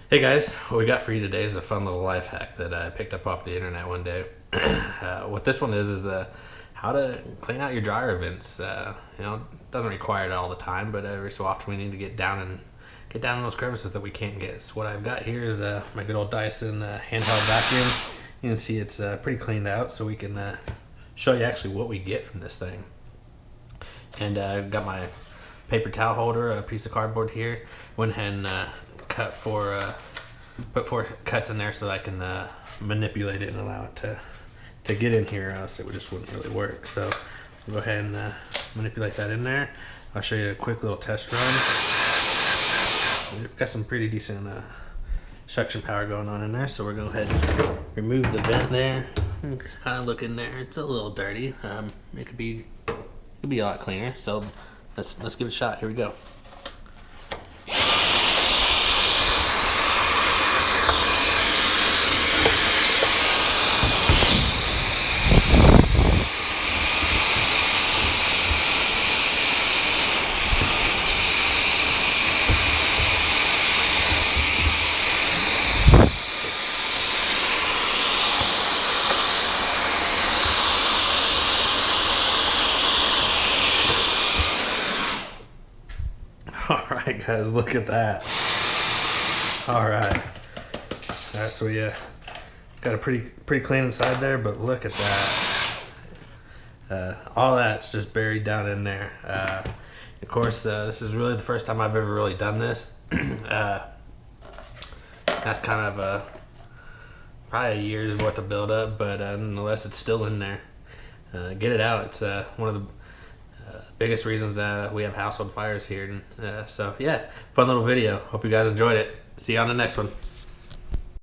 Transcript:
Hey guys, what we got for you today is a fun little life hack that I picked up off the internet one day. What this one is how to clean out your dryer vents. It doesn't require it all the time, but every so often we need to get down in those crevices that we can't get. So what I've got here is my good old Dyson handheld vacuum. You can see it's pretty cleaned out, so we can show you actually what we get from this thing. And I've got my paper towel holder, a piece of cardboard here. Went ahead and put four cuts in there so that I can manipulate it and allow it to get in here, else it just wouldn't really work. So we'll go ahead and manipulate that in there. I'll show you a quick little test run. We've got some pretty decent suction power going on in there, so we're going to go ahead and remove the vent there. Kind of look in there, it's a little dirty. It could be a lot cleaner, so let's give it a shot. Here we go. Alright guys, look at that. Alright. So we got a pretty clean inside there, but look at that. All that's just buried down in there. Of course, this is really the first time I've ever really done this. That's kind of probably a year's worth of buildup, but nonetheless it's still in there. Get it out. It's one of the biggest reasons we have household fires here. So yeah, fun little video. Hope you guys enjoyed it. See you on the next one.